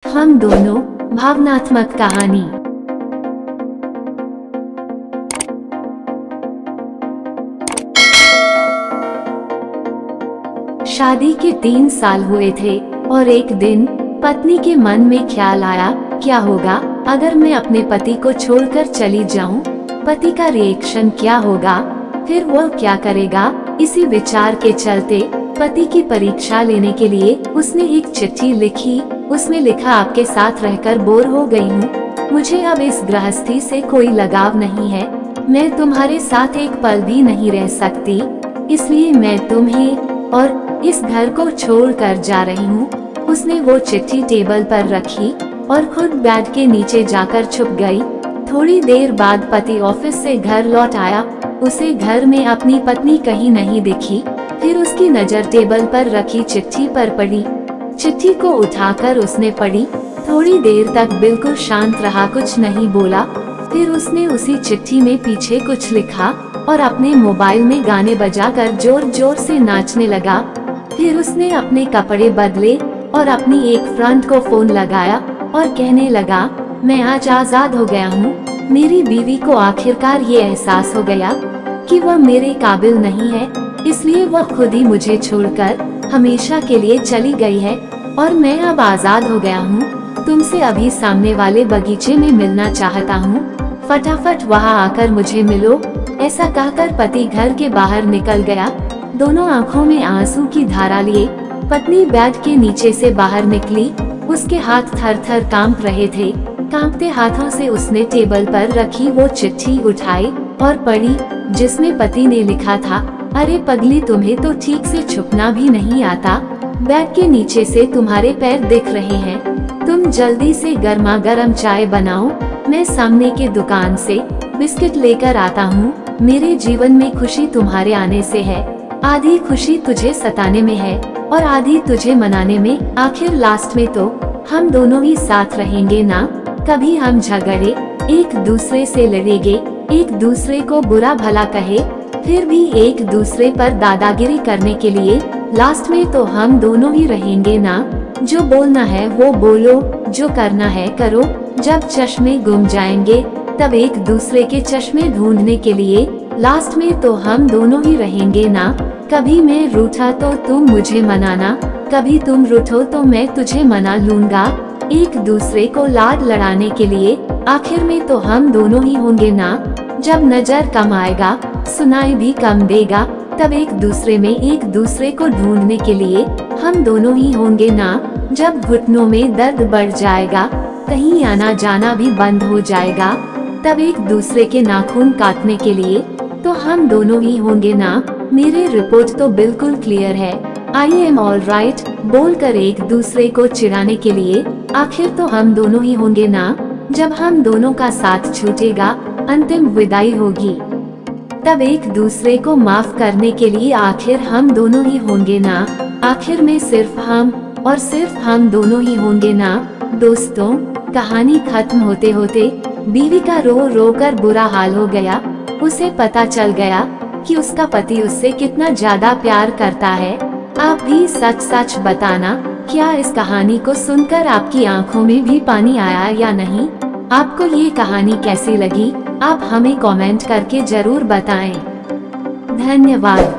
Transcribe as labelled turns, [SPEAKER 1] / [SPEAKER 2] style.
[SPEAKER 1] हम दोनों भावनात्मक कहानी। शादी के 3 साल हुए थे और एक दिन पत्नी के मन में ख्याल आया, क्या होगा अगर मैं अपने पति को छोड़कर चली जाऊं? पति का रिएक्शन क्या होगा? फिर वह क्या करेगा? इसी विचार के चलते पति की परीक्षा लेने के लिए उसने एक चिट्ठी लिखी। उसमें लिखा, आपके साथ रहकर बोर हो गई हूँ, मुझे अब इस गृहस्थी से कोई लगाव नहीं है, मैं तुम्हारे साथ एक पल भी नहीं रह सकती, इसलिए मैं तुम्हें और इस घर को छोड़ कर जा रही हूँ। उसने वो चिट्ठी टेबल पर रखी और खुद बेड के नीचे जाकर छुप गई। थोड़ी देर बाद पति ऑफिस से घर लौट आया। उसे घर में अपनी पत्नी कहीं नहीं दिखी। फिर उसकी नजर टेबल पर रखी चिट्ठी पर पड़ी। चिट्ठी को उठाकर उसने पढ़ी। थोड़ी देर तक बिल्कुल शांत रहा, कुछ नहीं बोला। फिर उसने उसी चिट्ठी में पीछे कुछ लिखा और अपने मोबाइल में गाने बजाकर जोर जोर से नाचने लगा। फिर उसने अपने कपड़े बदले और अपनी एक फ्रेंड को फोन लगाया और कहने लगा, मैं आज आजाद हो गया हूँ। मेरी बीवी को आखिरकार ये एहसास हो गया कि वह मेरे काबिल नहीं है, इसलिए वह खुद ही मुझे छोड़कर हमेशा के लिए चली गई है और मैं अब आजाद हो गया हूँ। तुमसे अभी सामने वाले बगीचे में मिलना चाहता हूँ, फटाफट वहाँ आकर मुझे मिलो। ऐसा कहकर पति घर के बाहर निकल गया, दोनों आँखों में आंसू की धारा लिए। पत्नी बेड के नीचे से बाहर निकली। उसके हाथ थर थर कांप रहे थे। कांपते हाथों से उसने टेबल पर रखी वो चिट्ठी उठाई और पढ़ी, जिसमें पति ने लिखा था, अरे पगली, तुम्हें तो ठीक से छुपना भी नहीं आता। बेड के नीचे से तुम्हारे पैर दिख रहे हैं। तुम जल्दी से गर्मा गर्म चाय बनाओ, मैं सामने के दुकान से बिस्किट लेकर आता हूँ। मेरे जीवन में खुशी तुम्हारे आने से है। आधी खुशी तुझे सताने में है और आधी तुझे मनाने में। आखिर लास्ट में तो हम दोनों ही साथ रहेंगे ना। कभी हम झगड़े, एक दूसरे से लड़ेंगे, एक दूसरे को बुरा भला कहे, फिर भी एक दूसरे पर दादागिरी करने के लिए लास्ट में तो हम दोनों ही रहेंगे ना। जो बोलना है वो बोलो, जो करना है करो। जब चश्मे गुम जाएंगे तब एक दूसरे के चश्मे ढूंढने के लिए लास्ट में तो हम दोनों ही रहेंगे ना। कभी मैं रूठा तो तुम मुझे मनाना, कभी तुम रूठो तो मैं तुझे मना लूंगा। एक दूसरे को लाड लड़ाने के लिए आखिर में तो हम दोनों ही होंगे ना। जब नजर कम आएगा, सुनाई भी कम देगा, तब एक दूसरे में एक दूसरे को ढूंढने के लिए हम दोनों ही होंगे ना। जब घुटनों में दर्द बढ़ जाएगा, कहीं आना जाना भी बंद हो जाएगा, तब एक दूसरे के नाखून काटने के लिए तो हम दोनों ही होंगे ना। मेरी रिपोर्ट तो बिल्कुल क्लियर है, आई एम ऑल राइट बोलकर एक दूसरे को चिढ़ाने के लिए आखिर तो हम दोनों ही होंगे ना। जब हम दोनों का साथ छूटेगा, अंतिम विदाई होगी, तब एक दूसरे को माफ करने के लिए आखिर हम दोनों ही होंगे ना। आखिर में सिर्फ हम और सिर्फ हम दोनों ही होंगे ना। दोस्तों, कहानी खत्म होते होते बीवी का रो रो कर बुरा हाल हो गया। उसे पता चल गया कि उसका पति उससे कितना ज्यादा प्यार करता है। आप भी सच सच बताना, क्या इस कहानी को सुनकर आपकी आंखों में भी पानी आया या नहीं? आपको ये कहानी कैसी लगी? आप हमें कमेंट करके जरूर बताएं। धन्यवाद।